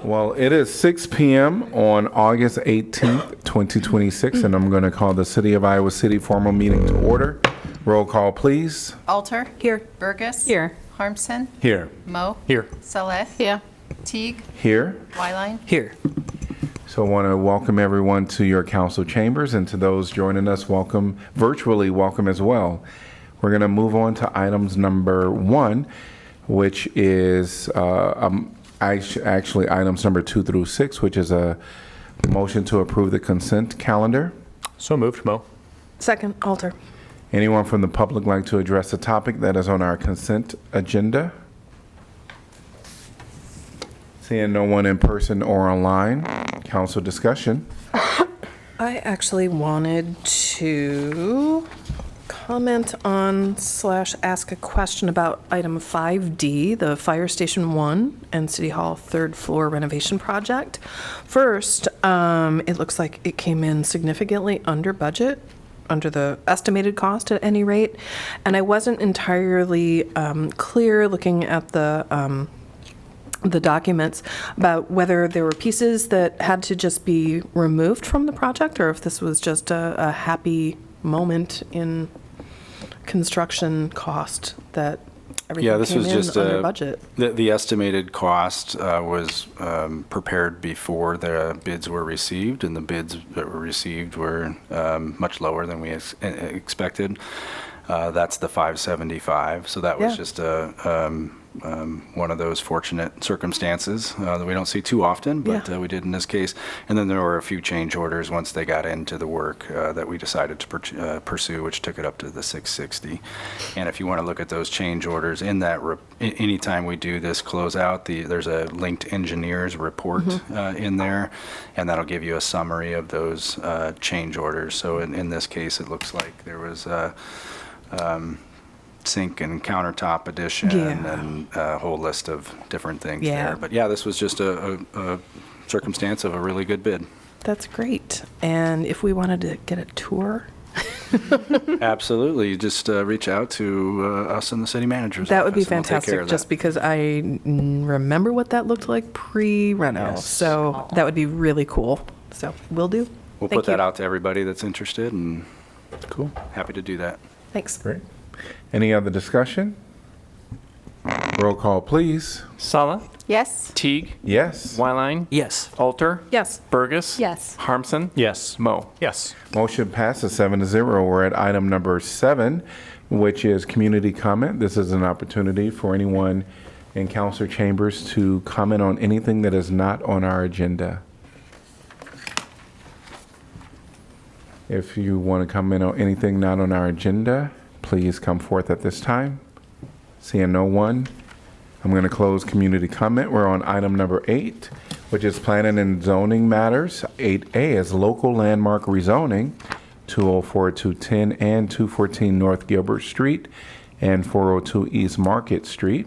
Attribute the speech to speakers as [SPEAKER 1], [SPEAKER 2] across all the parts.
[SPEAKER 1] Well, it is 6 p.m. on August 18th, 2026, and I'm going to call the City of Iowa City formal meeting to order. Roll call, please.
[SPEAKER 2] Alter.
[SPEAKER 3] Here.
[SPEAKER 2] Burgess.
[SPEAKER 3] Here.
[SPEAKER 2] Harmson.
[SPEAKER 1] Here.
[SPEAKER 2] Moe.
[SPEAKER 4] Here.
[SPEAKER 2] Saleh.
[SPEAKER 3] Here.
[SPEAKER 2] Teague.
[SPEAKER 1] Here.
[SPEAKER 2] Wyline.
[SPEAKER 4] Here.
[SPEAKER 1] So I want to welcome everyone to your council chambers, and to those joining us, welcome, virtually welcome as well. We're going to move on to items number 1, which is actually items number 2 through 6, which is a motion to approve the consent calendar.
[SPEAKER 4] So moved, Mo.
[SPEAKER 3] Second. Alter.
[SPEAKER 1] Anyone from the public like to address the topic that is on our consent agenda? Seeing no one in person or online, council discussion.
[SPEAKER 3] I actually wanted to comment on / ask a question about item 5D, the Fire Station 1 and City Hall 3rd floor renovation project. First, it looks like it came in significantly under budget, under the estimated cost at any rate, and I wasn't entirely clear looking at the documents about whether there were pieces that had to just be removed from the project or if this was just a happy moment in construction cost that everything
[SPEAKER 5] this
[SPEAKER 3] came
[SPEAKER 5] was
[SPEAKER 3] in
[SPEAKER 5] just
[SPEAKER 3] under budget.
[SPEAKER 5] The estimated cost was prepared before the bids were received, and the bids that were received were much lower than we expected. That's the 575. So that was just one of those fortunate circumstances that we don't see too often, but we did in this case. And then there were a few change orders once they got into the work that we decided to pursue, which took it up to the 660. And if you want to look at those change orders in that, anytime we do this closeout, there's a linked engineers report in there, and that'll give you a summary of those change orders. So in this case, it looks like there was sink and countertop addition and a whole list of different things there. But this was just a circumstance of a really good bid.
[SPEAKER 3] That's great. And if we wanted to get a tour,
[SPEAKER 5] Absolutely. Just reach out to us and the city manager's
[SPEAKER 3] that would be
[SPEAKER 5] office, and we'll take care
[SPEAKER 3] fantastic,
[SPEAKER 5] of
[SPEAKER 3] just
[SPEAKER 5] that.
[SPEAKER 3] because I remember what that looked like pre-reno.
[SPEAKER 5] Yes.
[SPEAKER 3] So that would be really cool. So will do.
[SPEAKER 5] We'll
[SPEAKER 3] Thank
[SPEAKER 5] put that
[SPEAKER 3] you.
[SPEAKER 5] out to everybody that's interested, and
[SPEAKER 1] Cool.
[SPEAKER 5] happy to do that.
[SPEAKER 3] Thanks.
[SPEAKER 1] Great. Any other discussion? Roll call, please.
[SPEAKER 4] Sala.
[SPEAKER 2] Yes.
[SPEAKER 4] Teague.
[SPEAKER 1] Yes.
[SPEAKER 4] Wyline. Yes. Alter.
[SPEAKER 3] Yes.
[SPEAKER 4] Burgess.
[SPEAKER 2] Yes.
[SPEAKER 4] Harmson. Yes. Mo. Yes.
[SPEAKER 1] Motion passes 7-0. We're at item number 7, which is community comment. This is an opportunity for anyone in council chambers to comment on anything that is not on our agenda. If you want to comment on anything not on our agenda, please come forth at this time. Seeing no one, I'm going to close community comment. We're on item number 8, which is planning and zoning matters. 8A is local landmark rezoning, 204, 210, and 214 North Gilbert Street and 402 East Market Street.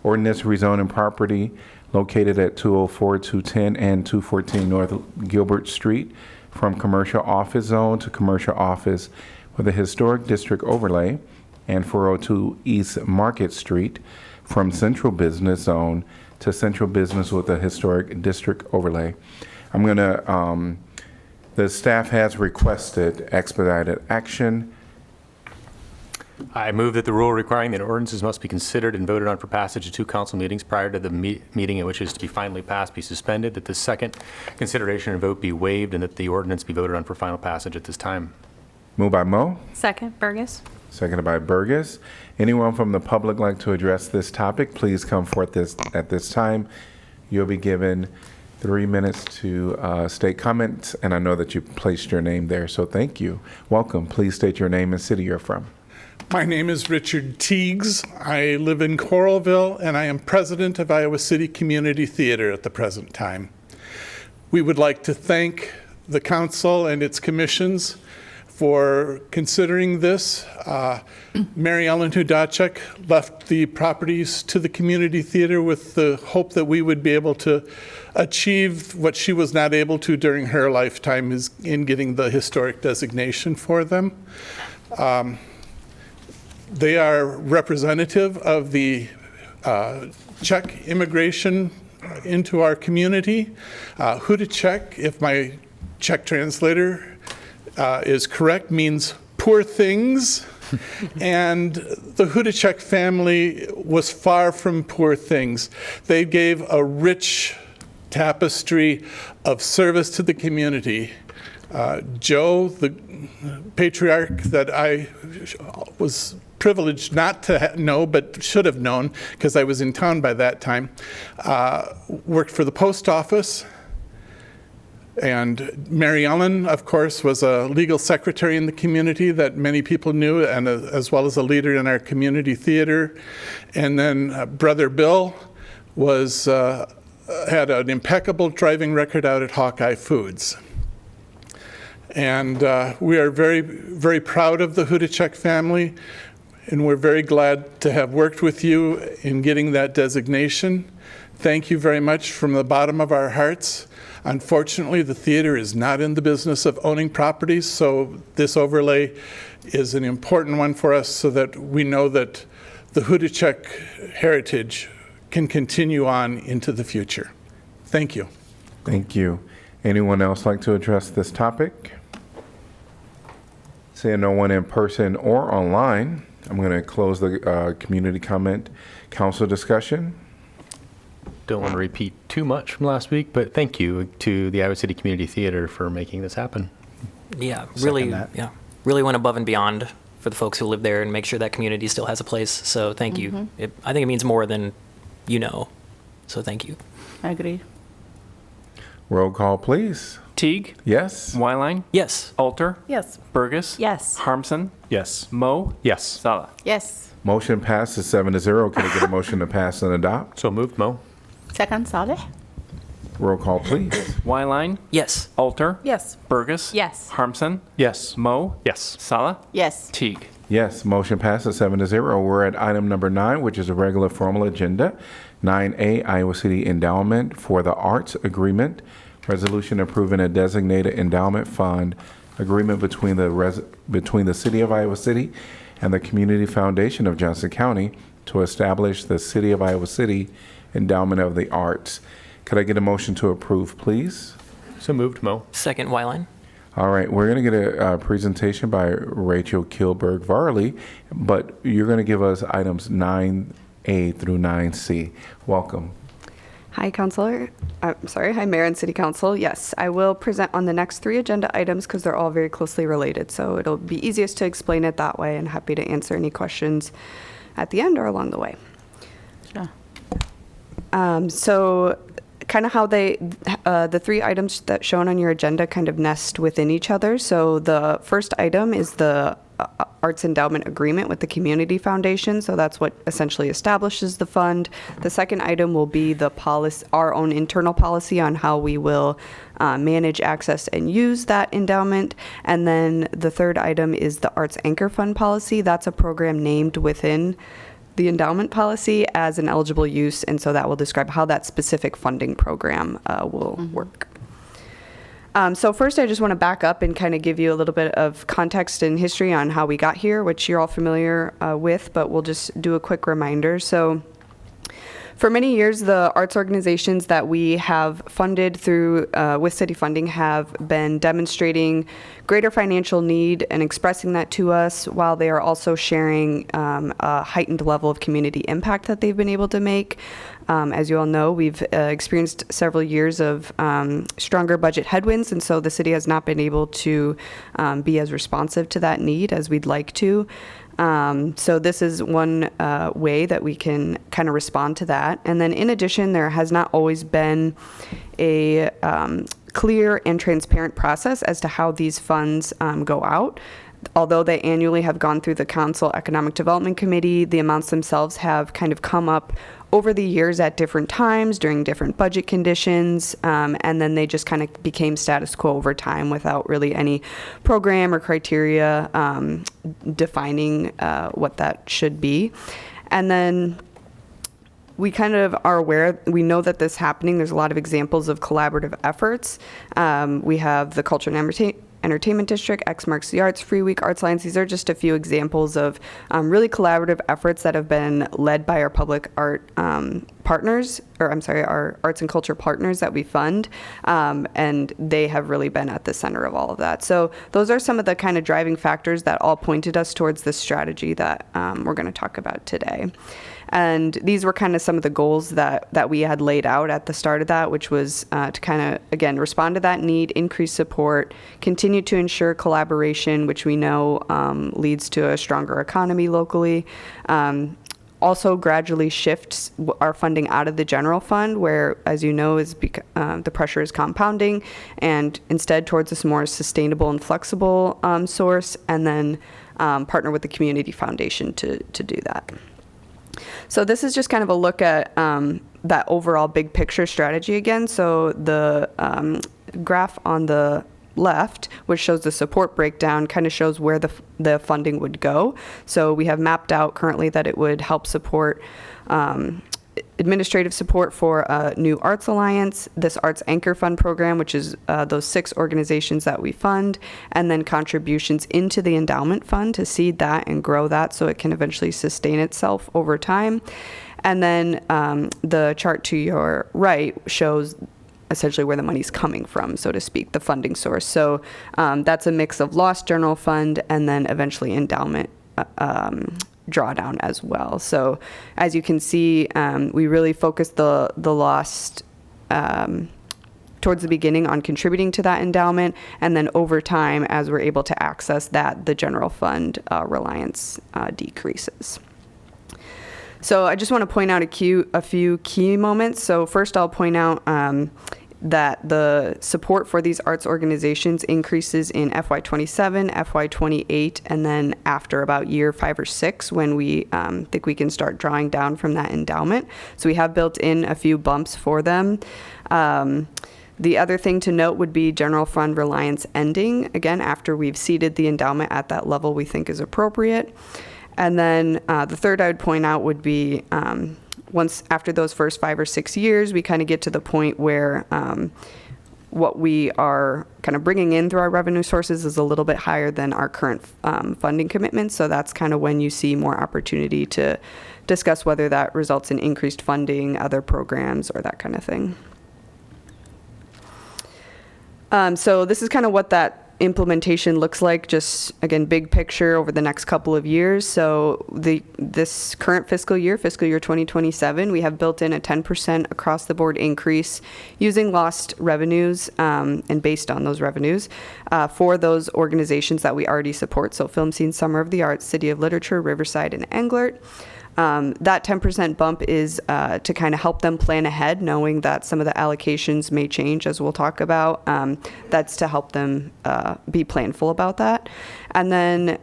[SPEAKER 1] Ordinance rezoning property located at 204, 210, and 214 North Gilbert Street from commercial office zone to commercial office with a historic district overlay, and 402 East Market Street from central business zone to central business with a historic district overlay. I'm going to, the staff has requested expedited action.
[SPEAKER 4] I move that the rule requiring that ordinances must be considered and voted on for passage at 2 council meetings prior to the meeting at which it is to be finally passed be suspended, that the second consideration and vote be waived, and that the ordinance be voted on for final passage at this time.
[SPEAKER 1] Moved by Mo,
[SPEAKER 2] Second. Burgess.
[SPEAKER 1] seconded by Burgess. Anyone from the public like to address this topic, please come forth at this time. You'll be given 3 minutes to state comments, and I know that you placed your name there, so thank you. Welcome. Please state your name and city you're from.
[SPEAKER 6] My name is Richard Teagues. I live in Coralville, and I am president of Iowa City Community Theater at the present time. We would like to thank the council and its commissions for considering this. Mary Ellen Hudacek left the properties to the community theater with the hope that we would be able to achieve what she was not able to during her lifetime, is in getting the historic designation for them. They are representative of the Czech immigration into our community. Hudacek, if my Czech translator is correct, means poor things. And the Hudacek family was far from poor things. They gave a rich tapestry of service to the community. Joe, the patriarch that I was privileged not to know, but should have known because I was in town by that time, worked for the post office. And Mary Ellen, of course, was a legal secretary in the community that many people knew, and as well as a leader in our community theater. And then Brother Bill was had an impeccable driving record out at Hawkeye Foods. And we are very, very proud of the Hudacek family, and we're very glad to have worked with you in getting that designation. Thank you very much from the bottom of our hearts. Unfortunately, the theater is not in the business of owning properties, so this overlay is an important one for us so that we know that the Hudacek heritage can continue on into the future. Thank you.
[SPEAKER 1] Thank you. Anyone else like to address this topic? Seeing no one in person or online, I'm going to close the community comment council discussion.
[SPEAKER 4] Don't want to repeat too much from last week, but thank you to the Iowa City Community Theater for making this happen.
[SPEAKER 2] Yeah, really, really went above and beyond for the folks who live there and make sure that community still has a place. So thank you. I think it means more than you know. So thank you.
[SPEAKER 7] I agree.
[SPEAKER 1] Roll call, please.
[SPEAKER 8] Teague,
[SPEAKER 1] Yes?
[SPEAKER 8] Wyline,
[SPEAKER 2] Yes.
[SPEAKER 8] Alter,
[SPEAKER 3] Yes.
[SPEAKER 8] Burgess,
[SPEAKER 7] Yes.
[SPEAKER 8] Harmson,
[SPEAKER 4] Yes.
[SPEAKER 8] Moe,
[SPEAKER 4] Yes.
[SPEAKER 8] Sala.
[SPEAKER 7] Yes.
[SPEAKER 1] Motion passes 7-0. Can I get a motion to pass and adopt?
[SPEAKER 4] So moved, Mo.
[SPEAKER 7] Second, Saleh.
[SPEAKER 1] Roll call, please.
[SPEAKER 8] Wyline,
[SPEAKER 2] Yes.
[SPEAKER 8] Alter,
[SPEAKER 3] Yes.
[SPEAKER 8] Burgess,
[SPEAKER 7] Yes.
[SPEAKER 8] Harmson,
[SPEAKER 4] Yes.
[SPEAKER 8] Moe,
[SPEAKER 4] Yes.
[SPEAKER 8] Sala,
[SPEAKER 7] Yes.
[SPEAKER 8] Teague.
[SPEAKER 1] Yes, motion passes 7-0. We're at item number 9, which is a regular formal agenda. 9A, Iowa City Endowment for the Arts Agreement. Resolution approving a designated endowment fund agreement between the City of Iowa City and the Community Foundation of Johnson County to establish the City of Iowa City Endowment of the Arts. Could I get a motion to approve, please?
[SPEAKER 4] So moved, Mo.
[SPEAKER 2] Second, Wyline.
[SPEAKER 1] All right, we're going to get a presentation by Rachel Kilberg-Varley, but you're going to give us items 9A through 9C. Welcome.
[SPEAKER 9] Hi, Hi, Mayor and City Council. Yes, I will present on the next 3 agenda items because they're all very closely related. So it'll be easiest to explain it that way, and happy to answer any questions at the end or along the way.
[SPEAKER 7] Sure.
[SPEAKER 9] So kind of how the 3 items that shown on your agenda kind of nest within each other. So the first item is the Arts Endowment Agreement with the Community Foundation. So that's what essentially establishes the fund. The second item will be the our own internal policy on how we will manage, access, and use that endowment. And then the third item is the Arts Anchor Fund policy. That's a program named within the endowment policy as an eligible use, and so that will describe how that specific funding program will work. So first, I just want to back up and kind of give you a little bit of context and history on how we got here, which you're all familiar with, but we'll just do a quick reminder. So for many years, the arts organizations that we have funded through with city funding have been demonstrating greater financial need and expressing that to us, while they are also sharing a heightened level of community impact that they've been able to make. As you all know, we've experienced several years of stronger budget headwinds, and so the city has not been able to be as responsive to that need as we'd like to. So this is one way that we can kind of respond to that. And then in addition, there has not always been a clear and transparent process as to how these funds go out. Although they annually have gone through the Council Economic Development Committee, the amounts themselves have kind of come up over the years at different times during different budget conditions, and then they just kind of became status quo over time without really any program or criteria defining what that should be. And then we kind of are aware, we know that this is happening. There's a lot of examples of collaborative efforts. We have the Culture and Entertainment District, X Marks the Arts, Free Week, Arts Alliance. These are just a few examples of really collaborative efforts that have been led by our public art partners, or I'm sorry, our arts and culture partners that we fund, and they have really been at the center of all of that. So those are some of the kind of driving factors that all pointed us towards the strategy that we're going to talk about today. And these were kind of some of the goals that we had laid out at the start of that, which was to kind of, again, respond to that need, increase support, continue to ensure collaboration, which we know leads to a stronger economy locally. Also gradually shifts our funding out of the general fund, where, as you know, the pressure is compounding, and instead towards this more sustainable and flexible source, and then partner with the community foundation to do that. So this is just kind of a look at that overall big picture strategy again. So the graph on the left, which shows the support breakdown, kind of shows where the funding would go. So we have mapped out currently that it would help support administrative support for a new Arts Alliance, this Arts Anchor Fund program, which is those 6 organizations that we fund, and then contributions into the Endowment Fund to seed that and grow that so it can eventually sustain itself over time. And then the chart to your right shows essentially where the money's coming from, so to speak, the funding source. So that's a mix of lost general fund and then eventually endowment drawdown as well. So as you can see, we really focused the lost towards the beginning on contributing to that endowment, and then over time, as we're able to access that, the general fund reliance decreases. So I just want to point out a few key moments. So first I'll point out that the support for these arts organizations increases in FY27, FY28, and then after about year 5 or 6 when we think we can start drawing down from that endowment. So we have built in a few bumps for them. The other thing to note would be general fund reliance ending, again, after we've seeded the endowment at that level we think is appropriate. And then the third I would point out would be once after those first 5 or 6 years, we kind of get to the point where what we are kind of bringing in through our revenue sources is a little bit higher than our current funding commitments. So that's kind of when you see more opportunity to discuss whether that results in increased funding, other programs, or that kind of thing. So this is kind of what that implementation looks like, just again, big picture over the next couple of years. So this current fiscal year 2027, we have built in a 10% across the board increase using lost revenues and based on those revenues for those organizations that we already support. So Film Scene, Summer of the Arts, City of Literature, Riverside, and Englert. That 10% bump is to kind of help them plan ahead, knowing that some of the allocations may change, as we'll talk about. That's to help them be planful about that. And then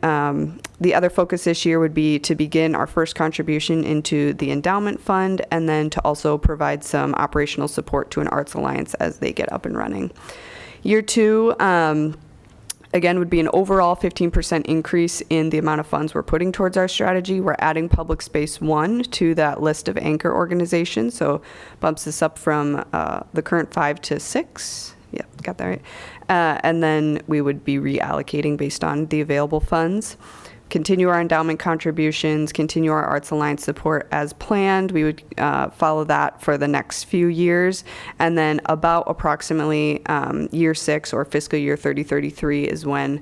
[SPEAKER 9] the other focus this year would be to begin our first contribution into the endowment fund, and then to also provide some operational support to an Arts Alliance as they get up and running. Year 2, again, would be an overall 15% increase in the amount of funds we're putting towards our strategy. We're adding Public Space 1 to that list of anchor organizations, so bumps this up from the current 5 to 6. Yep, got that right. And then we would be reallocating based on the available funds. Continue our endowment contributions, continue our Arts Alliance support as planned. We would follow that for the next few years. And then about approximately year 6 or fiscal year 3033 is when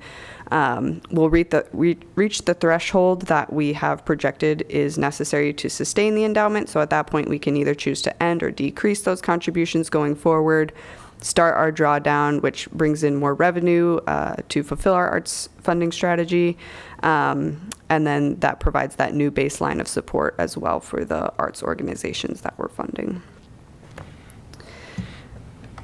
[SPEAKER 9] we'll reach the threshold that we have projected is necessary to sustain the endowment. So at that point, we can either choose to end or decrease those contributions going forward, start our drawdown, which brings in more revenue to fulfill our arts funding strategy. And then that provides that new baseline of support as well for the arts organizations that we're funding.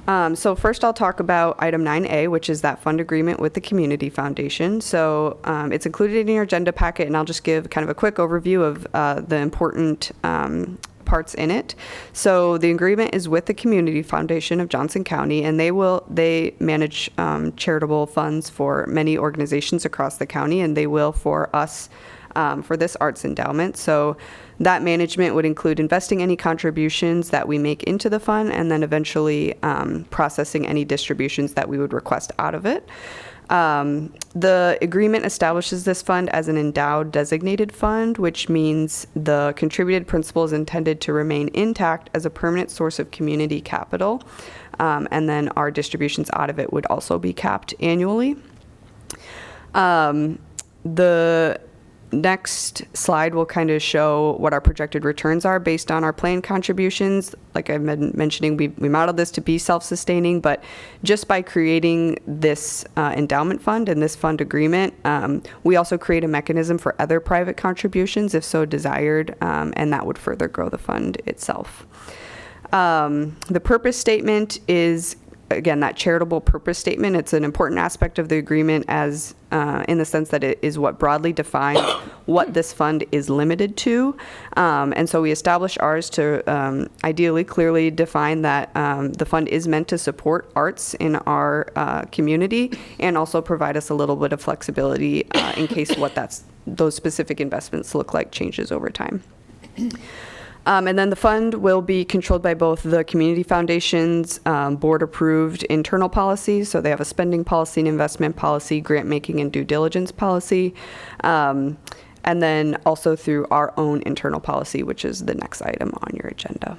[SPEAKER 9] So first I'll talk about item 9A, which is that fund agreement with the Community Foundation. So it's included in your agenda packet, and I'll just give kind of a quick overview of the important parts in it. So the agreement is with the Community Foundation of Johnson County, and they manage charitable funds for many organizations across the county, and they will for us for this arts endowment. So that management would include investing any contributions that we make into the fund, and then eventually processing any distributions that we would request out of it. The agreement establishes this fund as an endowed designated fund, which means the contributed principal is intended to remain intact as a permanent source of community capital. And then our distributions out of it would also be capped annually. The next slide will kind of show what our projected returns are based on our planned contributions. Like I've been mentioning, we modeled this to be self-sustaining, but just by creating this endowment fund and this fund agreement, we also create a mechanism for other private contributions if so desired, and that would further grow the fund itself. The purpose statement is, again, that charitable purpose statement. It's an important aspect of the agreement as in the sense that it is what broadly defines what this fund is limited to. And so we establish ours to ideally clearly define that the fund is meant to support arts in our community and also provide us a little bit of flexibility in case what those specific investments look like changes over time. And then the fund will be controlled by both the Community Foundation's board-approved internal policies. So they have a spending policy, an investment policy, grant-making, and due diligence policy. And then also through our own internal policy, which is the next item on your agenda.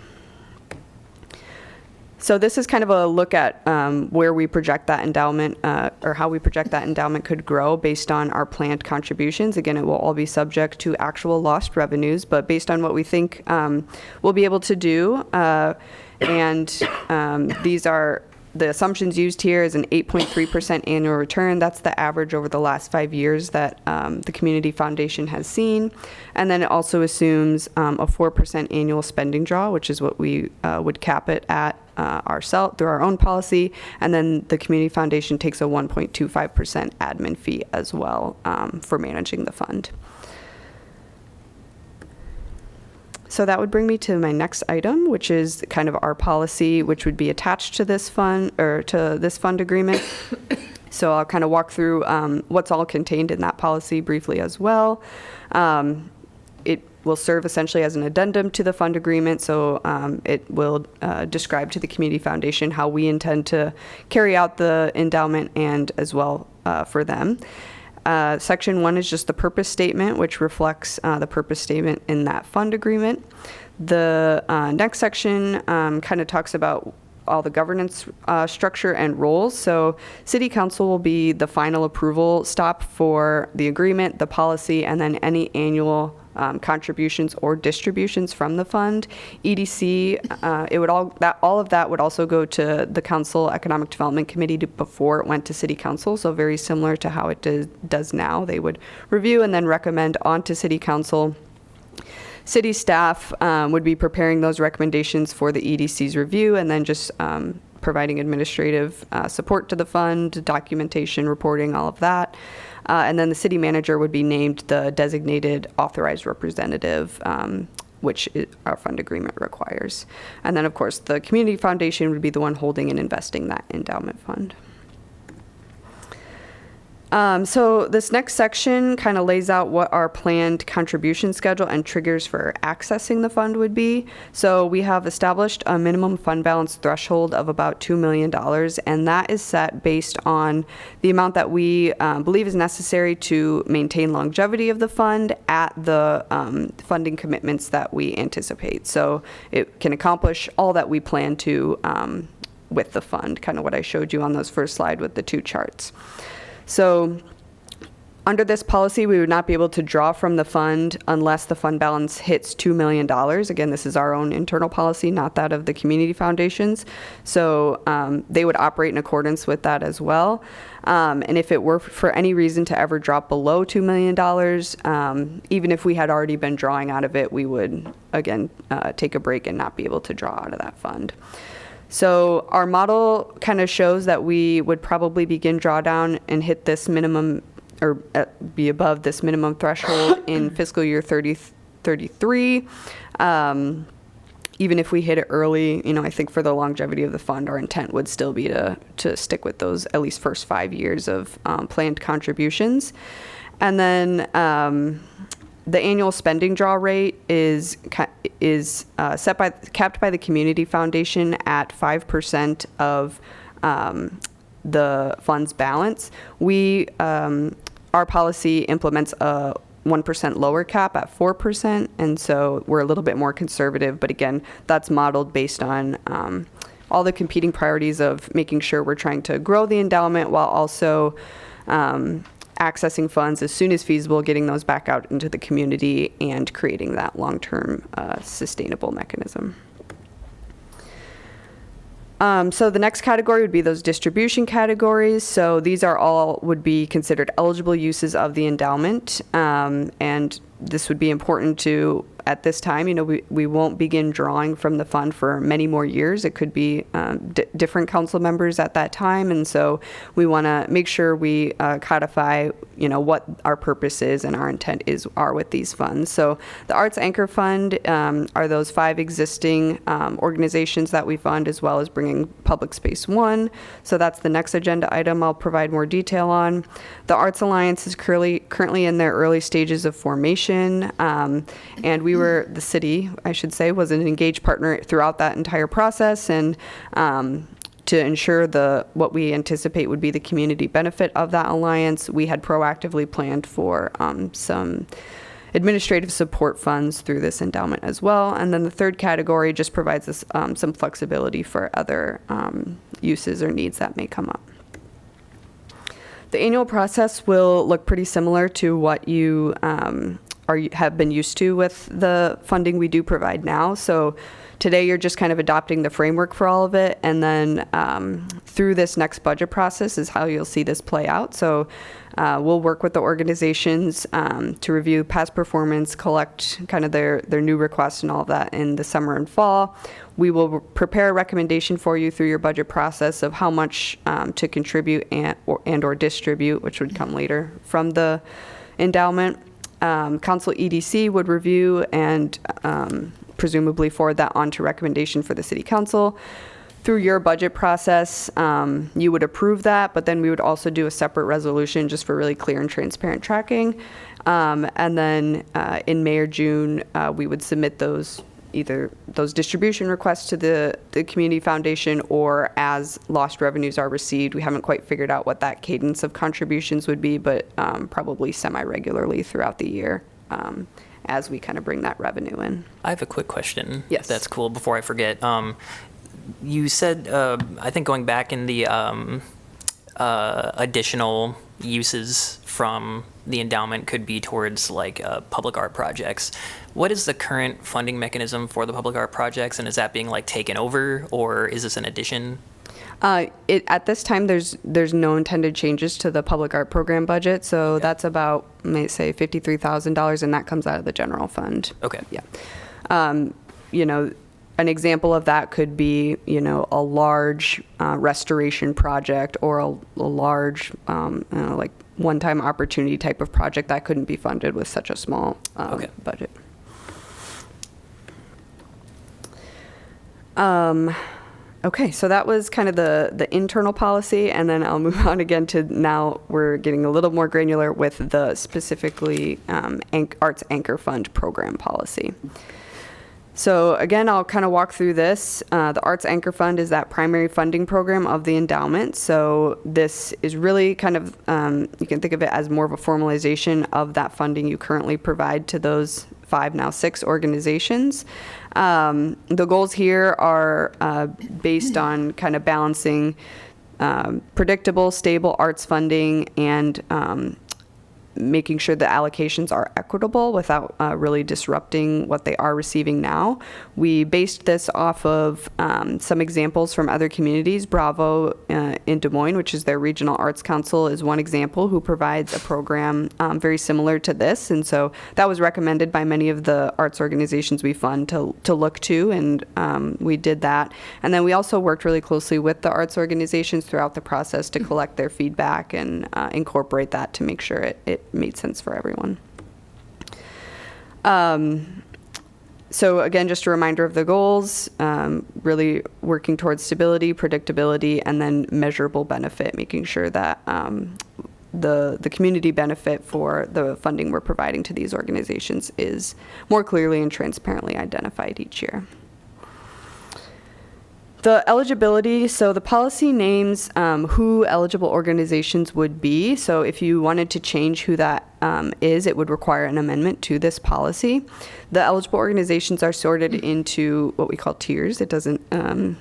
[SPEAKER 9] So this is kind of a look at where we project that endowment or how we project that endowment could grow based on our planned contributions. Again, it will all be subject to actual lost revenues, but based on what we think we'll be able to do. These are the assumptions used here is an 8.3% annual return. That's the average over the last 5 years that the Community Foundation has seen. And then it also assumes a 4% annual spending draw, which is what we would cap it at ourselves through our own policy. And then the Community Foundation takes a 1.25% admin fee as well for managing the fund. So that would bring me to my next item, which is kind of our policy, which would be attached to this fund or to this fund agreement. So I'll kind of walk through what's all contained in that policy briefly as well. It will serve essentially as an addendum to the fund agreement. So it will describe to the Community Foundation how we intend to carry out the endowment and as well for them. Section 1 is just the purpose statement, which reflects the purpose statement in that fund agreement. The next section kind of talks about all the governance structure and roles. So City Council will be the final approval stop for the agreement, the policy, and then any annual contributions or distributions from the fund. EDC, all of that would also go to the Council Economic Development Committee before it went to City Council. So very similar to how it does now. They would review and then recommend on to City Council. City staff would be preparing those recommendations for the EDC's review and then just providing administrative support to the fund, documentation, reporting, all of that. And then the city manager would be named the designated authorized representative, which our fund agreement requires. And then, of course, the Community Foundation would be the one holding and investing that endowment fund. So this next section kind of lays out what our planned contribution schedule and triggers for accessing the fund would be. So we have established a minimum fund balance threshold of about $2 million, and that is set based on the amount that we believe is necessary to maintain longevity of the fund at the funding commitments that we anticipate. So it can accomplish all that we plan to with the fund, kind of what I showed you on those first slide with the two charts. So under this policy, we would not be able to draw from the fund unless the fund balance hits $2 million. Again, this is our own internal policy, not that of the Community Foundations. So they would operate in accordance with that as well. And if it were for any reason to ever drop below $2 million, even if we had already been drawing out of it, we would, again, take a break and not be able to draw out of that fund. So our model kind of shows that we would probably begin drawdown and hit this minimum or be above this minimum threshold in fiscal year 33. Even if we hit it early, I think for the longevity of the fund, our intent would still be to stick with those at least first 5 years of planned contributions. And then the annual spending draw rate is capped by the Community Foundation at 5% of the fund's balance. Our policy implements a 1% lower cap at 4%, and so we're a little bit more conservative, but again, that's modeled based on all the competing priorities of making sure we're trying to grow the endowment while also accessing funds as soon as feasible, getting those back out into the community, and creating that long-term sustainable mechanism. So the next category would be those distribution categories. So these are all would be considered eligible uses of the endowment. And this would be important to, at this time, we won't begin drawing from the fund for many more years. It could be different council members at that time. And so we want to make sure we codify, what our purpose is and our intent are with these funds. So the Arts Anchor Fund are those 5 existing organizations that we fund, as well as bringing Public Space One. So that's the next agenda item I'll provide more detail on. The Arts Alliance is currently in their early stages of formation. And the city, I should say, was an engaged partner throughout that entire process, and to ensure what we anticipate would be the community benefit of that alliance, we had proactively planned for some administrative support funds through this endowment as well. And then the third category just provides us some flexibility for other uses or needs that may come up. The annual process will look pretty similar to what you have been used to with the funding we do provide now. So today you're just kind of adopting the framework for all of it, and then through this next budget process is how you'll see this play out. So we'll work with the organizations to review past performance, collect kind of their new requests and all of that in the summer and fall. We will prepare a recommendation for you through your budget process of how much to contribute and or distribute, which would come later from the endowment. Council EDC would review and presumably forward that on to recommendation for the City Council. Through your budget process, you would approve that, but then we would also do a separate resolution just for really clear and transparent tracking. And then in May or June, we would submit either those distribution requests to the Community Foundation, or as lost revenues are received. We haven't quite figured out what that cadence of contributions would be, but probably semi-regularly throughout the year as we kind of bring that revenue in.
[SPEAKER 2] I have a quick question.
[SPEAKER 9] Yes.
[SPEAKER 2] If that's cool, before I forget. You said, I think going back in the additional uses from the endowment could be towards like public art projects. What is the current funding mechanism for the public art projects, and is that being like taken over, or is this an addition?
[SPEAKER 9] At this time, there's no intended changes to the public art program budget, so
[SPEAKER 2] Okay.
[SPEAKER 9] that's about, may say, $53,000, and that comes out of the general fund.
[SPEAKER 2] Okay.
[SPEAKER 9] Yeah. An example of that could be, a large restoration project, or a large, like one-time opportunity type of project that couldn't be funded with such a small budget. Okay, so that was kind of the internal policy, and then I'll move on again to now we're getting a little more granular with the specifically Arts Anchor Fund program policy. So again, I'll kind of walk through this. The Arts Anchor Fund is that primary funding program of the endowment. So this is really kind of, you can think of it as more of a formalization of that funding you currently provide to those 5, now 6 organizations. The goals here are based on kind of balancing predictable, stable arts funding and making sure the allocations are equitable without really disrupting what they are receiving now. We based this off of some examples from other communities. Bravo in Des Moines, which is their regional arts council, is one example who provides a program very similar to this. And so that was recommended by many of the arts organizations we fund to look to, and we did that. And then we also worked really closely with the arts organizations throughout the process to collect their feedback and incorporate that to make sure it made sense for everyone. So again, just a reminder of the goals, really working towards stability, predictability, and then measurable benefit, making sure that the community benefit for the funding we're providing to these organizations is more clearly and transparently identified each year. The eligibility, so the policy names who eligible organizations would be. So if you wanted to change who that is, it would require an amendment to this policy. The eligible organizations are sorted into what we call tiers. It doesn't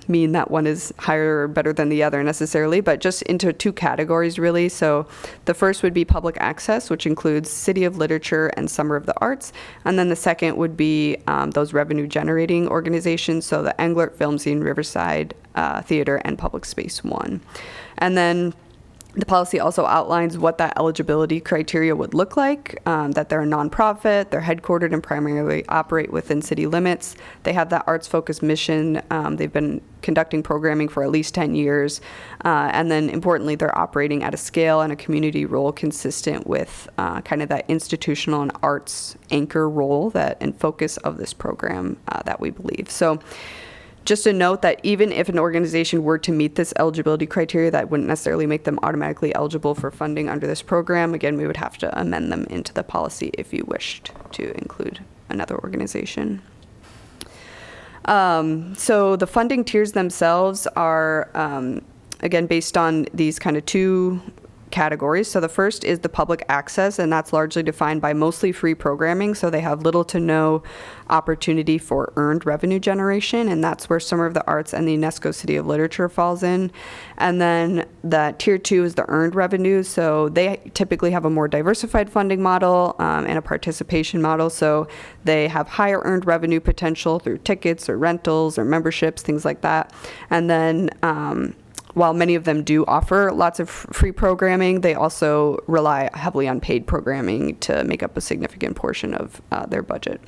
[SPEAKER 9] mean that one is higher or better than the other necessarily, but just into 2 categories really. So the first would be public access, which includes City of Literature and Summer of the Arts. And then the second would be those revenue generating organizations. So the Englert Film Scene, Riverside Theater, and Public Space 1. And then the policy also outlines what that eligibility criteria would look like, that they're a nonprofit, they're headquartered and primarily operate within city limits. They have that arts-focused mission. They've been conducting programming for at least 10 years. And then importantly, they're operating at a scale and a community role consistent with kind of that institutional and arts anchor role that and focus of this program that we believe. So just a note that even if an organization were to meet this eligibility criteria, that wouldn't necessarily make them automatically eligible for funding under this program. Again, we would have to amend them into the policy if you wished to include another organization. So the funding tiers themselves are, again, based on these kind of 2 categories. So the first is the public access, and that's largely defined by mostly free programming. So they have little to no opportunity for earned revenue generation, and that's where Summer of the Arts and the UNESCO City of Literature falls in. And then the tier 2 is the earned revenue. So they typically have a more diversified funding model and a participation model. So they have higher earned revenue potential through tickets or rentals or memberships, things like that. And then while many of them do offer lots of free programming, they also rely heavily on paid programming to make up a significant portion of their budget.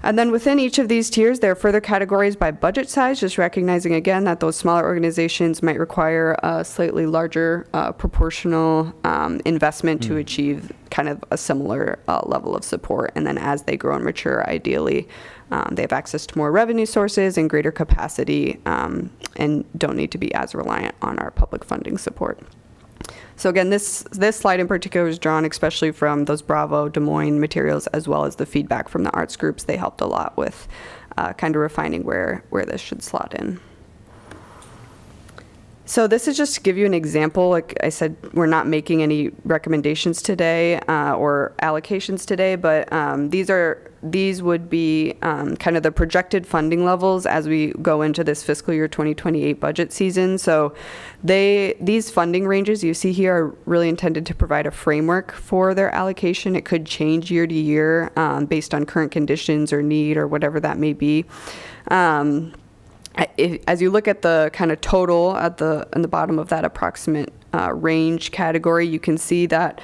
[SPEAKER 9] And then within each of these tiers, there are further categories by budget size, just recognizing again that those smaller organizations might require a slightly larger proportional investment to achieve kind of a similar level of support. And then as they grow and mature, ideally, they have access to more revenue sources and greater capacity and don't need to be as reliant on our public funding support. So again, this slide in particular was drawn especially from those Bravo, Des Moines materials, as well as the feedback from the arts groups. They helped a lot with kind of refining where this should slot in. So this is just to give you an example. Like I said, we're not making any recommendations today or allocations today, but these would be kind of the projected funding levels as we go into this fiscal year 2028 budget season. So these funding ranges you see here are really intended to provide a framework for their allocation. It could change year to year based on current conditions or need or whatever that may be. As you look at the kind of total in the bottom of that approximate range category, you can see that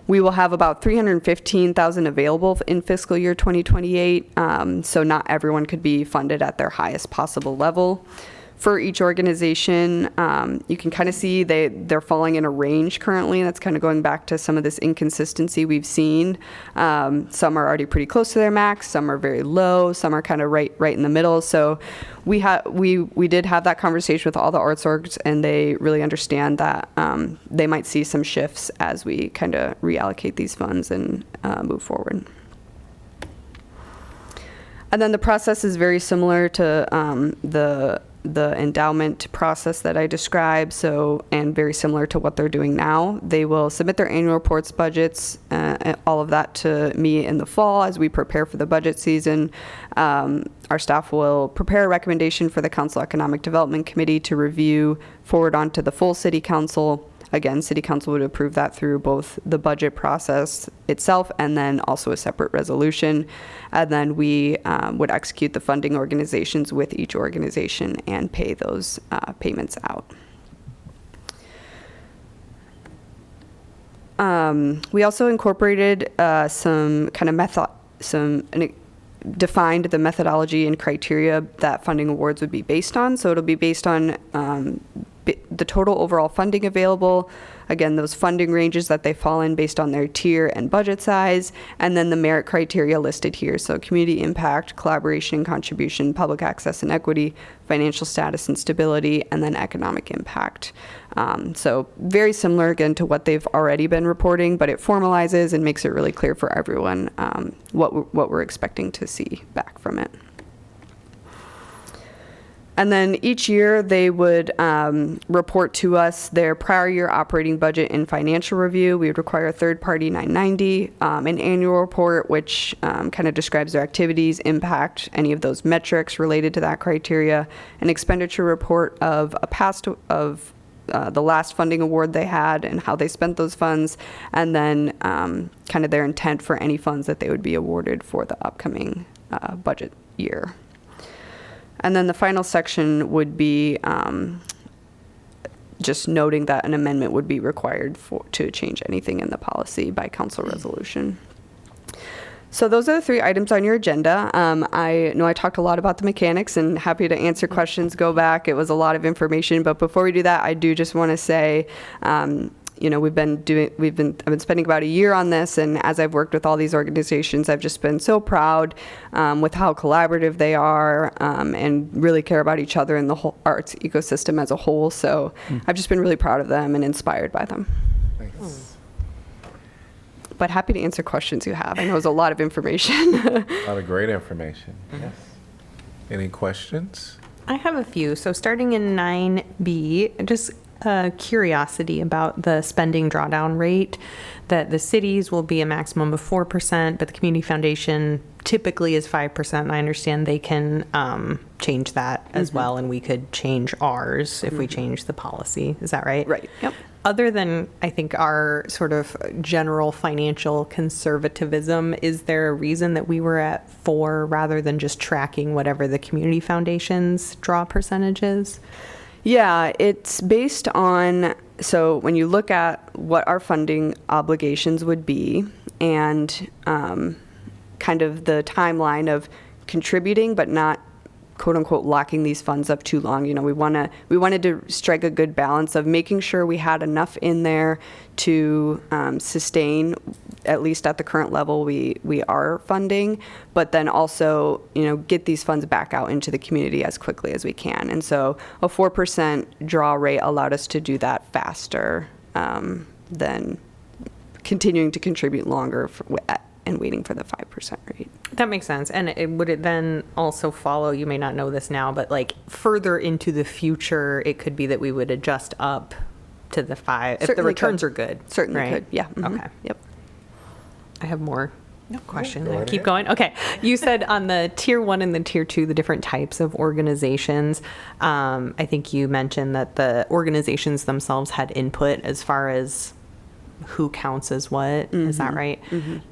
[SPEAKER 9] we will have about $315,000 available in fiscal year 2028. So not everyone could be funded at their highest possible level. For each organization, you can kind of see they're falling in a range currently. That's kind of going back to some of this inconsistency we've seen. Some are already pretty close to their max, some are very low, some are kind of right in the middle. So we did have that conversation with all the arts orgs, and they really understand that they might see some shifts as we kind of reallocate these funds and move forward. And then the process is very similar to the endowment process that I described, and very similar to what they're doing now. They will submit their annual reports, budgets, all of that to me in the fall as we prepare for the budget season. Our staff will prepare a recommendation for the Council Economic Development Committee to review, forward on to the full City Council. Again, City Council would approve that through both the budget process itself and then also a separate resolution. And then we would execute the funding organizations with each organization and pay those payments out. We also incorporated some kind of defined the methodology and criteria that funding awards would be based on. So it'll be based on the total overall funding available, again, those funding ranges that they fall in based on their tier and budget size, and then the merit criteria listed here. So community impact, collaboration, contribution, public access and equity, financial status and stability, and then economic impact. So very similar, again, to what they've already been reporting, but it formalizes and makes it really clear for everyone what we're expecting to see back from it. And then each year they would report to us their prior year operating budget and financial review. We would require a third-party 990, an annual report, which kind of describes their activities, impact, any of those metrics related to that criteria, an expenditure report of the last funding award they had and how they spent those funds, and then kind of their intent for any funds that they would be awarded for the upcoming budget year. And then the final section would be just noting that an amendment would be required to change anything in the policy by council resolution. So those are the 3 items on your agenda. I know I talked a lot about the mechanics, and happy to answer questions, go back. It was a lot of information, but before we do that, I do just want to say, you know, I've been spending about a year on this, and as I've worked with all these organizations, I've just been so proud with how collaborative they are and really care about each other and the whole arts ecosystem as a whole. So I've just been really proud of them and inspired by them.
[SPEAKER 1] Thanks.
[SPEAKER 9] But happy to answer questions you have. I know it was a lot of information.
[SPEAKER 1] A lot of great information. Yes. Any questions?
[SPEAKER 8] I have a few. So starting in 9B, just curiosity about the spending drawdown rate, that the cities will be a maximum of 4%, but the community foundation typically is 5%. And I understand they can change that as well, and we could change ours if we change the policy. Is that right?
[SPEAKER 9] Right. Yep.
[SPEAKER 8] Other than, I think, our sort of general financial conservatism, is there a reason that we were at 4 rather than just tracking whatever the community foundation's draw percentage is?
[SPEAKER 9] Yeah, it's based on, so when you look at what our funding obligations would be and kind of the timeline of contributing but not quote unquote locking these funds up too long. You know, we wanted to strike a good balance of making sure we had enough in there to sustain, at least at the current level we are funding, but then also, you know, get these funds back out into the community as quickly as we can. And so a 4% draw rate allowed us to do that faster than continuing to contribute longer and waiting for the 5% rate.
[SPEAKER 8] That makes sense. And would it then also follow, you may not know this now, but like further into the future, it could be that we would adjust up to the 5 if the returns are good.
[SPEAKER 9] Certainly
[SPEAKER 8] right?
[SPEAKER 9] could, yeah. Mm-hmm.
[SPEAKER 8] Okay.
[SPEAKER 9] Yep.
[SPEAKER 8] I have more questions.
[SPEAKER 1] Go right
[SPEAKER 8] Keep
[SPEAKER 1] ahead.
[SPEAKER 8] going. Okay. You said on the tier 1 and the tier 2, the different types of organizations. I think you mentioned that the organizations themselves had input as far as who counts as what. Is that right?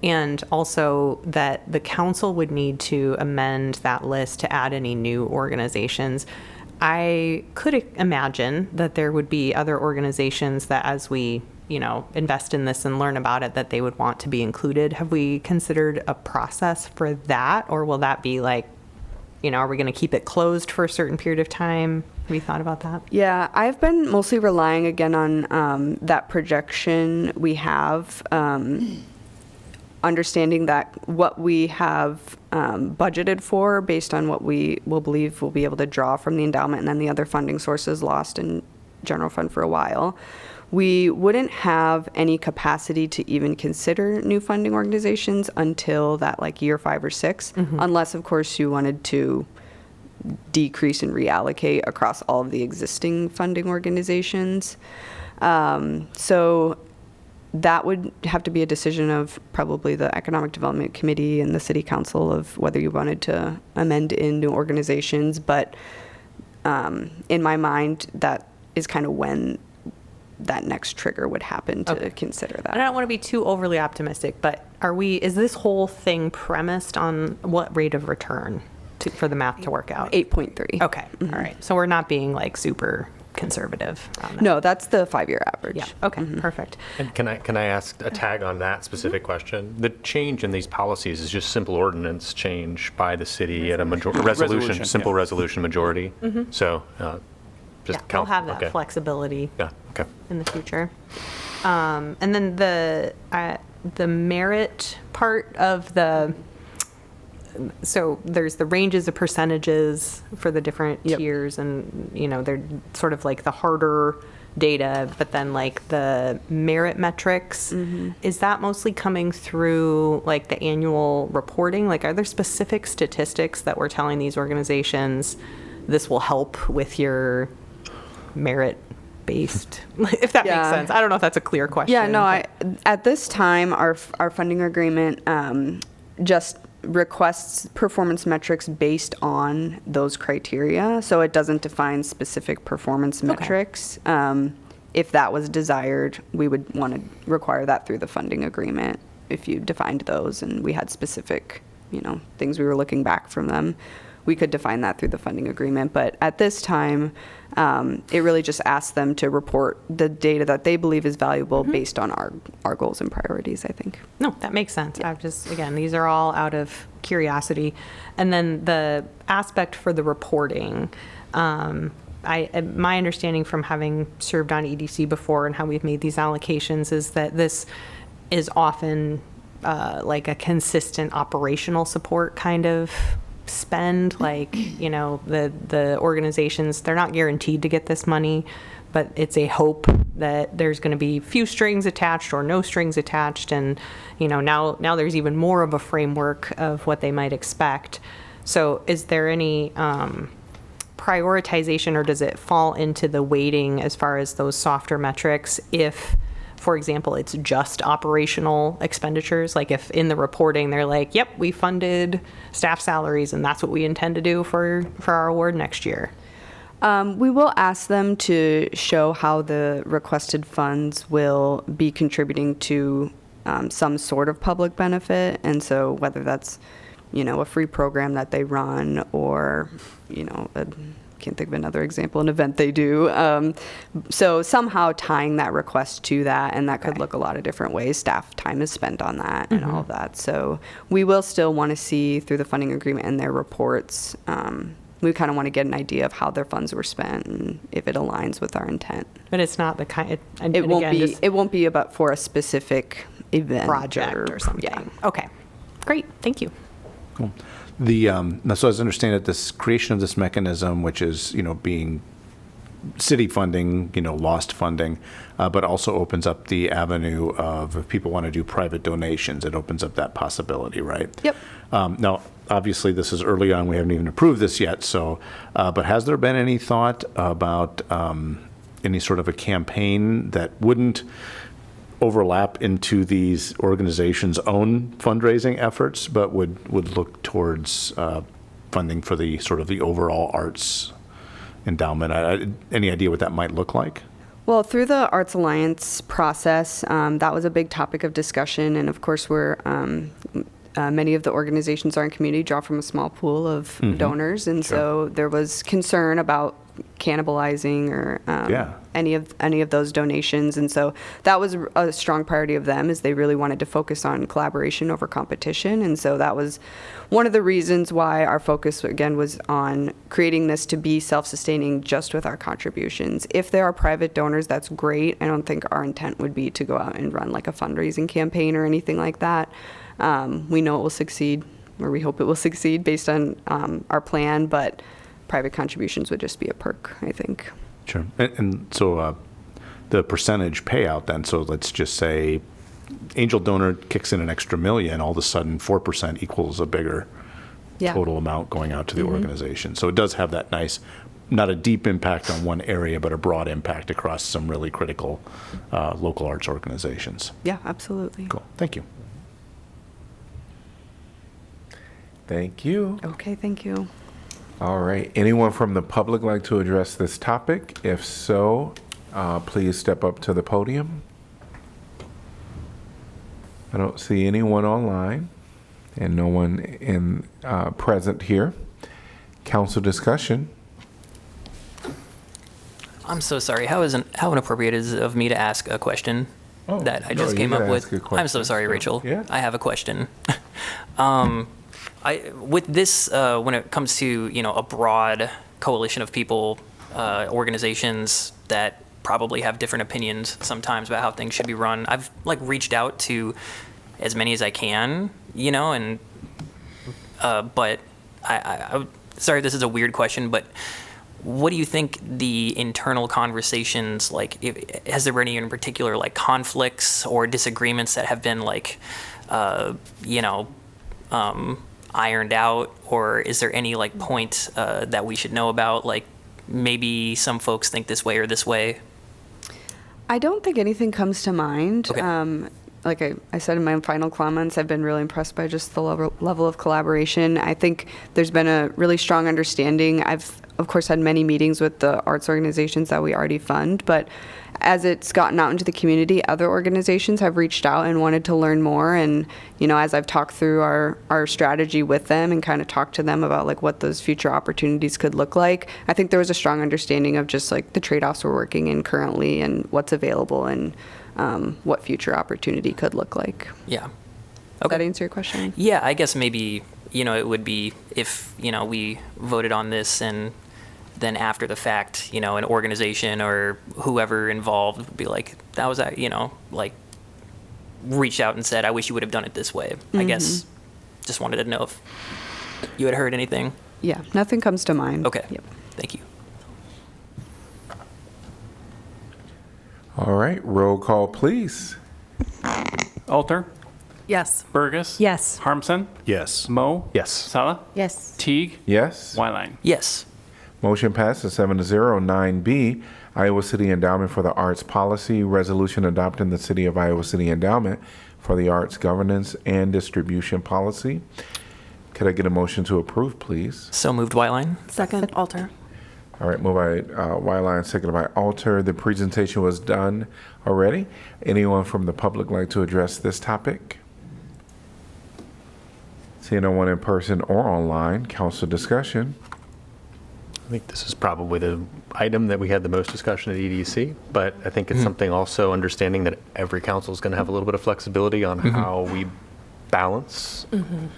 [SPEAKER 8] And also that the council would need to amend that list to add any new organizations. I could imagine that there would be other organizations that as we, you know, invest in this and learn about it, that they would want to be included. Have we considered a process for that? Or will that be like, you know, are we going to keep it closed for a certain period of time? Have you thought about that?
[SPEAKER 9] Yeah, I've been mostly relying again on that projection we have, understanding that what we have budgeted for based on what we will believe we'll be able to draw from the endowment and then the other funding sources lost in general fund for a while. We wouldn't have any capacity to even consider new funding organizations until that like year 5 or 6, unless of course you wanted to decrease and reallocate across all of the existing funding organizations. So that would have to be a decision of probably the Economic Development Committee and the City Council of whether you wanted to amend in new organizations. But in my mind, that is kind of when that next trigger would happen to consider that.
[SPEAKER 8] I don't want to be too overly optimistic, but is this whole thing premised on what rate of return for the math to work out?
[SPEAKER 9] 8.3.
[SPEAKER 8] Okay. All right. So we're not being like super conservative on that.
[SPEAKER 9] No, that's the 5-year average.
[SPEAKER 8] Yeah. Okay. Perfect.
[SPEAKER 4] And can I ask a tag on that specific question? The change in these policies is just simple ordinance change by the city at a resolution, simple resolution majority. So just
[SPEAKER 8] We'll have that flexibility
[SPEAKER 4] Yeah. Okay.
[SPEAKER 8] in the future. And then the merit part of so there's the ranges of percentages for the different tiers, and you know they're sort of like the harder data, but then like the merit metrics, is that mostly coming through like the annual reporting? Like, are there specific statistics that we're telling these organizations this will help with your merit-based, if that makes
[SPEAKER 9] Yeah.
[SPEAKER 8] sense. I don't know if that's a clear question.
[SPEAKER 9] Yeah, no, at this time, our funding agreement just requests performance metrics based on those criteria. So it doesn't define specific performance metrics. If that was desired, we would want to require that through the funding agreement if you defined those and we had specific, things we were looking back from them. We could define that through the funding agreement. But at this time, it really just asks them to report the data that they believe is valuable based on our goals and priorities, I think.
[SPEAKER 8] No, that makes sense. Again, these are all out of curiosity. And then the aspect for the reporting, my understanding from having served on EDC before and how we've made these allocations is that this is often like a consistent operational support kind of spend. Like, the organizations, they're not guaranteed to get this money, but it's a hope that there's going to be few strings attached or no strings attached. And, now there's even more of a framework of what they might expect. So is there any prioritization, or does it fall into the weighting as far as those softer metrics if, for example, it's just operational expenditures? Like if in the reporting they're like, yep, we funded staff salaries and that's what we intend to do for our award next year.
[SPEAKER 9] We will ask them to show how the requested funds will be contributing to some sort of public benefit. And so whether that's, a free program that they run or, can't think of another example, an event they do. So somehow tying that request to that, and that could look a lot of different ways. Staff time is spent on that and all of that. So we will still want to see through the funding agreement and their reports, we kind of want to get an idea of how their funds were spent and if it aligns with our intent.
[SPEAKER 8] But it's not the kind,
[SPEAKER 9] It won't be about for a specific event
[SPEAKER 8] project or something.
[SPEAKER 9] Yeah.
[SPEAKER 8] Okay, great, thank you.
[SPEAKER 10] Cool. So as I understand it, this creation of this mechanism, which is, being city funding, lost funding, but also opens up the avenue of if people want to do private donations, it opens up that possibility, right?
[SPEAKER 9] Yep.
[SPEAKER 10] Now, obviously, this is early on. We haven't even approved this yet. So, but has there been any thought about any sort of a campaign that wouldn't overlap into these organizations' own fundraising efforts, but would look towards funding for the sort of the overall arts endowment? Any idea what that might look like?
[SPEAKER 9] Well, through the Arts Alliance process, that was a big topic of discussion. And of course, many of the organizations in our community draw from a small pool of donors. And so there was concern about cannibalizing or any of those donations. And so that was a strong priority of them, is they really wanted to focus on collaboration over competition. And so that was one of the reasons why our focus, again, was on creating this to be self-sustaining just with our contributions. If there are private donors, that's great. I don't think our intent would be to go out and run like a fundraising campaign or anything like that. We know it will succeed, or we hope it will succeed based on our plan, but private contributions would just be a perk, I think.
[SPEAKER 10] Sure. And so the percentage payout then, so let's just say angel donor kicks in an extra $1 million, all of a sudden 4% equals a bigger total amount going out to the organization. So it does have that nice, not a deep impact on one area, but a broad impact across some really critical local arts organizations.
[SPEAKER 9] Yeah, absolutely.
[SPEAKER 10] Cool. Thank you.
[SPEAKER 1] Thank you.
[SPEAKER 9] Okay, thank you.
[SPEAKER 1] All right. Anyone from the public like to address this topic? If so, please step up to the podium. I don't see anyone online and no one present here. Council discussion.
[SPEAKER 2] I'm so sorry. How inappropriate is it of me to ask a question that I just came up with? I'm so sorry, Rachel.
[SPEAKER 1] Yeah.
[SPEAKER 2] I have a question. With this, when it comes to a broad coalition of people, organizations that probably have different opinions sometimes about how things should be run, I've reached out to as many as I can, and but I sorry, this is a weird question, but what do you think the internal conversations has there been any in particular conflicts or disagreements that have been ironed out, or is there any like point that we should know about? Like maybe some folks think this way or this way.
[SPEAKER 9] I don't think anything comes to mind.
[SPEAKER 2] Okay.
[SPEAKER 9] Like I said in my final comments, I've been really impressed by just the level of collaboration. I think there's been a really strong understanding. I've, of course, had many meetings with the arts organizations that we already fund, but as it's gotten out into the community, other organizations have reached out and wanted to learn more. And, you know, as I've talked through our strategy with them and kind of talked to them about like what those future opportunities could look like, I think there was a strong understanding of just like the trade-offs we're working in currently and what's available and what future opportunity could look like.
[SPEAKER 2] Yeah.
[SPEAKER 9] Does that answer your question?
[SPEAKER 2] Yeah, I guess maybe, you know, it would be if, you know, we voted on this and then after the fact, you know, an organization or whoever involved would be like, that was, you know, like reached out and said, I wish you would have done it this way. I guess just wanted to know if you had heard anything.
[SPEAKER 9] Yeah, nothing comes to mind.
[SPEAKER 2] Okay.
[SPEAKER 9] Yep.
[SPEAKER 2] Thank you.
[SPEAKER 1] All right, roll call, please.
[SPEAKER 11] Alter,
[SPEAKER 3] Yes.
[SPEAKER 11] Burgess.
[SPEAKER 8] Yes.
[SPEAKER 11] Harmson,
[SPEAKER 10] Yes.
[SPEAKER 11] Mo.
[SPEAKER 4] Yes.
[SPEAKER 11] Sala,
[SPEAKER 7] Yes.
[SPEAKER 11] Teague,
[SPEAKER 1] Yes.
[SPEAKER 11] Wyline.
[SPEAKER 2] Yes.
[SPEAKER 1] Motion passes 7-0. 9B, Iowa City Endowment for the Arts Policy Resolution adopting the City of Iowa City Endowment for the Arts Governance and Distribution Policy. Could I get a motion to approve, please?
[SPEAKER 2] So moved, Whiteline.
[SPEAKER 3] Second, Alter.
[SPEAKER 1] All right, moved by Wyline, seconded by Alter. The presentation was done already. Anyone from the public like to address this topic? Seeing no one in person or online, council discussion.
[SPEAKER 4] I think this is probably the item that we had the most discussion at EDC, but I think it's something also understanding that every council is going to have a little bit of flexibility on how we balance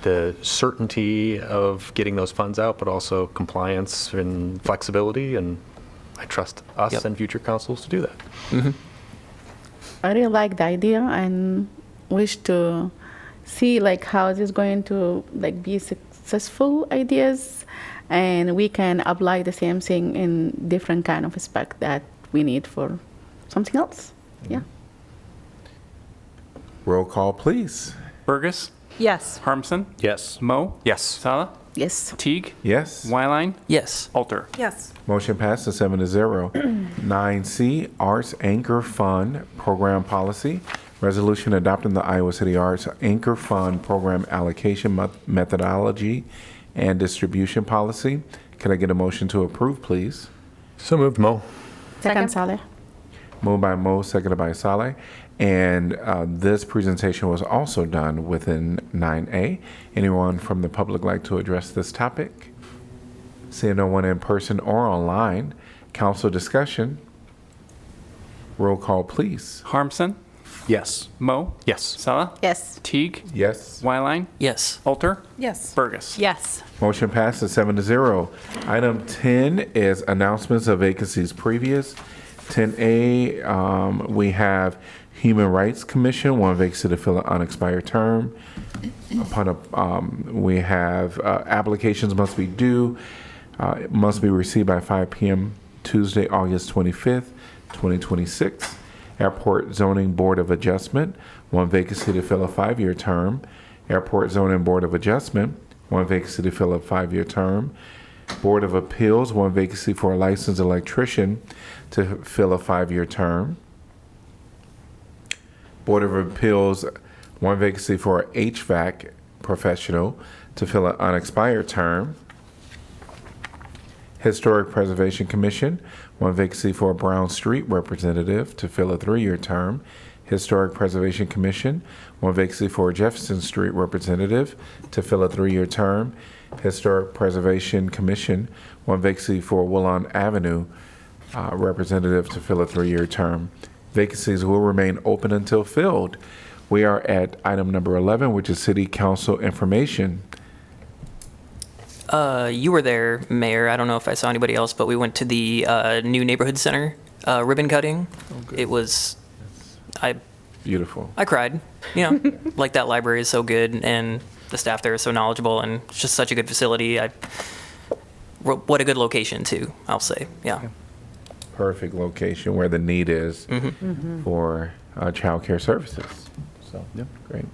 [SPEAKER 4] the certainty of getting those funds out, but also compliance and flexibility. And I trust us
[SPEAKER 2] Yep.
[SPEAKER 4] and future councils to do that.
[SPEAKER 7] I really like the idea and wish to see like how this is going to like be successful ideas, and we can apply the same thing in different kind of aspect that we need for something else. Yeah.
[SPEAKER 1] Roll call, please.
[SPEAKER 11] Burgess,
[SPEAKER 8] Yes.
[SPEAKER 11] Harmson,
[SPEAKER 10] Yes.
[SPEAKER 11] Mo.
[SPEAKER 4] Yes.
[SPEAKER 11] Sala,
[SPEAKER 7] Yes.
[SPEAKER 11] Teague,
[SPEAKER 1] Yes.
[SPEAKER 11] Wyline,
[SPEAKER 2] Yes.
[SPEAKER 11] Alter.
[SPEAKER 3] Yes.
[SPEAKER 1] Motion passes 7-0. 9C, Arts Anchor Fund Program Policy. Resolution adopting the Iowa City Arts Anchor Fund Program Allocation Methodology and Distribution Policy. Can I get a motion to approve, please?
[SPEAKER 4] So moved, Mo.
[SPEAKER 7] Second, Saleh.
[SPEAKER 1] Moved by Mo, seconded by Saleh. And this presentation was also done within 9A. Anyone from the public like to address this topic? Seeing no one in person or online, council discussion. Roll call, please.
[SPEAKER 11] Harmson,
[SPEAKER 10] Yes.
[SPEAKER 11] Mo.
[SPEAKER 4] Yes.
[SPEAKER 11] Sala,
[SPEAKER 7] Yes.
[SPEAKER 11] Teague,
[SPEAKER 1] Yes.
[SPEAKER 11] Wyline,
[SPEAKER 2] Yes.
[SPEAKER 11] Alter,
[SPEAKER 3] Yes.
[SPEAKER 11] Burgess.
[SPEAKER 8] Yes.
[SPEAKER 1] Motion passes 7-0. Item 10 is announcements of vacancies previous. 10A, we have Human Rights Commission, one vacancy to fill an unexpired term. We have applications must be due, must be received by 5 p.m. Tuesday, August 25th, 2026. Airport Zoning Board of Adjustment, one vacancy to fill a 5-year term. Airport Zoning Board of Adjustment, one vacancy to fill a 5-year term. Board of Appeals, one vacancy for a licensed electrician to fill a 5-year term. Board of Appeals, one vacancy for an HVAC professional to fill an unexpired term. Historic Preservation Commission, one vacancy for a Brown Street representative to fill a 3-year term. Historic Preservation Commission, one vacancy for a Jefferson Street representative to fill a 3-year term. Historic Preservation Commission, one vacancy for Woolon Avenue representative to fill a 3-year term. Vacancies will remain open until filled. We are at item number 11, which is City Council information.
[SPEAKER 2] You were there, Mayor. I don't know if I saw anybody else, but we went to the new neighborhood center ribbon cutting. It was,
[SPEAKER 1] Beautiful.
[SPEAKER 2] I cried. You know, like that library is so good, and the staff there is so knowledgeable, and it's just such a good facility. What a good location too, I'll say. Yeah.
[SPEAKER 1] Perfect location where the need is for childcare services. So, great.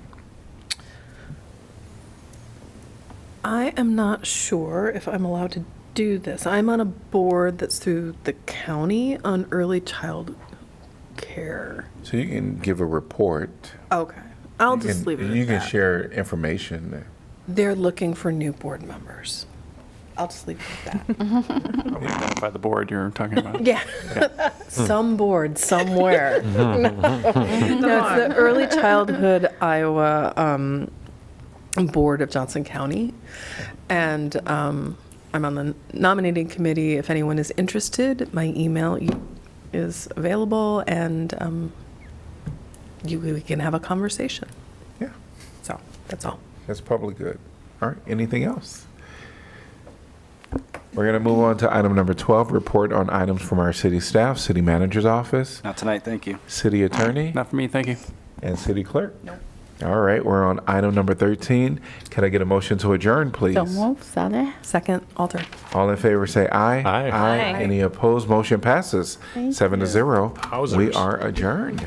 [SPEAKER 3] I am not sure if I'm allowed to do this. I'm on a board that's through the county on early child care.
[SPEAKER 1] So you can give a report.
[SPEAKER 3] Okay, I'll just leave it
[SPEAKER 1] You
[SPEAKER 3] at
[SPEAKER 1] can
[SPEAKER 3] that.
[SPEAKER 1] share information.
[SPEAKER 3] They're looking for new board members. I'll just leave it at that.
[SPEAKER 11] Identify the board you're talking about.
[SPEAKER 3] Yeah. Some board somewhere. No, it's the Early Childhood Iowa Board of Johnson County. And I'm on the nominating committee. If anyone is interested, my email is available, and we can have a conversation.
[SPEAKER 1] Yeah,
[SPEAKER 3] So that's all.
[SPEAKER 1] that's probably good. All right, anything else? We're going to move on to item number 12, report on items from our city staff, city manager's office,
[SPEAKER 5] Not tonight, thank you.
[SPEAKER 1] city attorney,
[SPEAKER 11] Not for me, thank you.
[SPEAKER 1] and city clerk. All right, we're on item number 13. Can I get a motion to adjourn, please?
[SPEAKER 7] So move, Sally.
[SPEAKER 3] Second, Alter.
[SPEAKER 1] All in favor, say aye.
[SPEAKER 4] Aye.
[SPEAKER 1] Any opposed? Motion passes 7-0. We
[SPEAKER 4] Wowzers.
[SPEAKER 1] are adjourned.